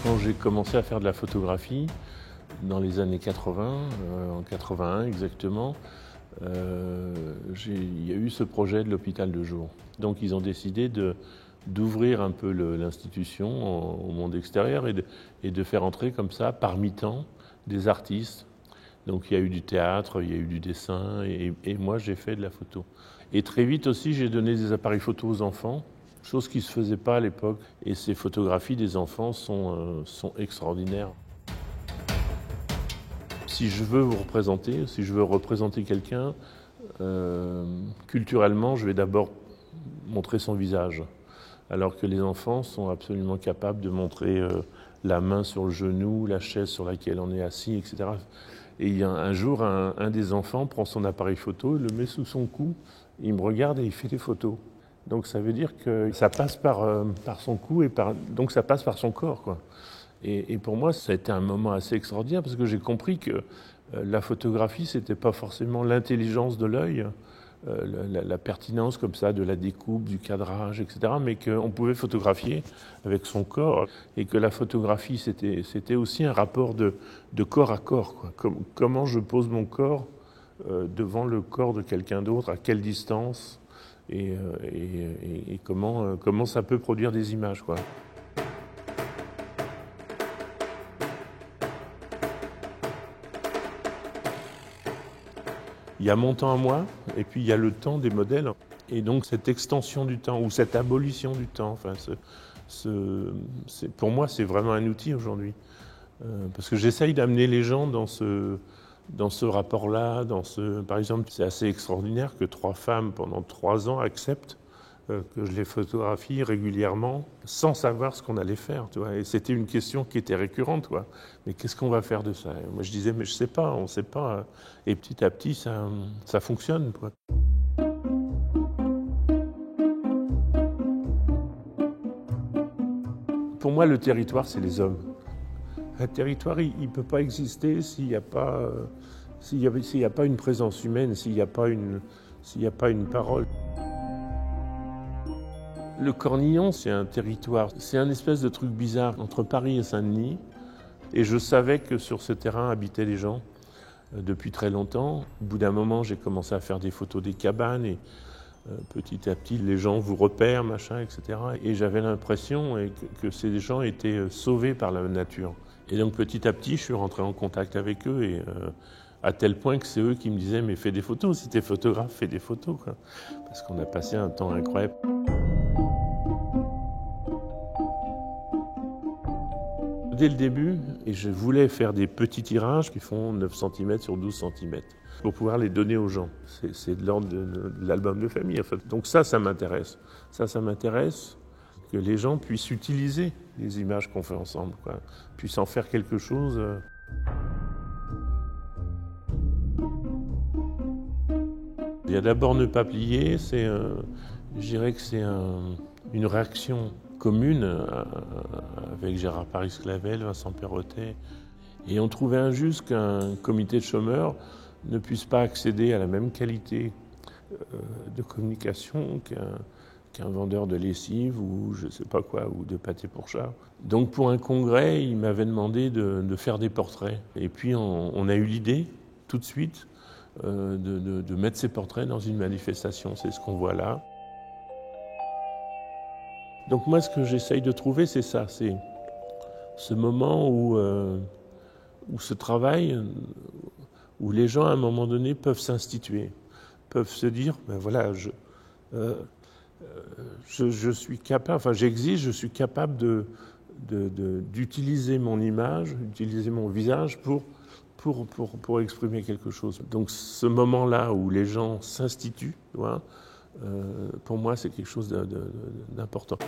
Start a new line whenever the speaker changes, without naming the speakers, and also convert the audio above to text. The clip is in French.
Quand j'ai commencé à faire de la photographie, dans les années 80, en 81 exactement, il y a eu ce projet de l'hôpital de jour. Donc ils ont décidé d'ouvrir un peu l'institution au monde extérieur et de faire entrer comme ça, par mi-temps, des artistes. Donc il y a eu du théâtre, il y a eu du dessin et moi j'ai fait de la photo. Et très vite aussi j'ai donné des appareils photo aux enfants, chose qui ne se faisait pas à l'époque. Et ces photographies des enfants sont extraordinaires. Si je veux vous représenter, si je veux représenter quelqu'un, culturellement, je vais d'abord montrer son visage. Alors que les enfants sont absolument capables de montrer la main sur le genou, la chaise sur laquelle on est assis, etc. Et il y a un jour, un des enfants prend son appareil photo, le met sous son cou, il me regarde et il fait des photos. Donc ça veut dire que ça passe par son cou et donc ça passe par son corps, quoi. Et pour moi, ça a été un moment assez extraordinaire parce que j'ai compris que la photographie, c'était pas forcément l'intelligence de l'œil, la pertinence comme ça de la découpe, du cadrage, etc. Mais qu'on pouvait photographier avec son corps et que la photographie, c'était aussi un rapport de corps à corps, quoi. Comment je pose mon corps devant le corps de quelqu'un d'autre, à quelle distance et comment ça peut produire des images, quoi. Il y a mon temps à moi, et puis il y a le temps des modèles. Et donc cette extension du temps, ou cette abolition du temps, enfin, pour moi, c'est vraiment un outil aujourd'hui. Parce que j'essaye d'amener les gens dans ce rapport-là. Par exemple, c'est assez extraordinaire que 3 femmes, pendant 3 ans, acceptent que je les photographie régulièrement sans savoir ce qu'on allait faire, tu vois. Et c'était une question qui était récurrente, quoi. Mais qu'est-ce qu'on va faire de ça? Et moi je disais mais je sais pas, on sait pas. Et petit à petit ça fonctionne, quoi. Pour moi le territoire c'est les hommes. Un territoire il peut pas exister s'il n'y a pas une présence humaine, s'il n'y a pas une parole. Le Cornillon, c'est un territoire, c'est un espèce de truc bizarre entre Paris et Saint-Denis. Et je savais que sur ce terrain habitaient des gens depuis très longtemps. Au bout d'un moment, j'ai commencé à faire des photos des cabanes et petit à petit, les gens vous repèrent, machin, etc. Et j'avais l'impression que ces gens étaient sauvés par la nature. Et donc petit à petit, je suis rentré en contact avec eux et à tel point que c'est eux qui me disaient « mais fais des photos, si t'es photographe, fais des photos ». Parce qu'on a passé un temps incroyable. Dès le début, et je voulais faire des petits tirages qui font 9 cm sur 12 cm pour pouvoir les donner aux gens. C'est de l'ordre de l'album de famille, en fait. Donc ça m'intéresse. Ça m'intéresse que les gens puissent utiliser les images qu'on fait ensemble, quoi. Puissent en faire quelque chose. Il y a d'abord Ne pas plier, je dirais que c'est une réaction commune avec Gérard Paris-Clavel, Vincent Perrottet. Et on trouvait injuste qu'un comité de chômeurs ne puisse pas accéder à la même qualité de communication qu'un vendeur de lessive ou je sais pas quoi, ou de pâté pour chat. Donc pour un congrès, il m'avait demandé de faire des portraits. Et puis on a eu l'idée, tout de suite, de mettre ces portraits dans une manifestation. C'est ce qu'on voit là. Donc moi, ce que j'essaye de trouver, c'est ça, c'est ce moment où ce travail, où les gens, à un moment donné, peuvent s'instituer, peuvent se dire, ben voilà, je suis capable, enfin j'existe, je suis capable d'utiliser mon image, d'utiliser mon visage pour exprimer quelque chose. Donc ce moment-là où les gens s'instituent, pour moi, c'est quelque chose d'important.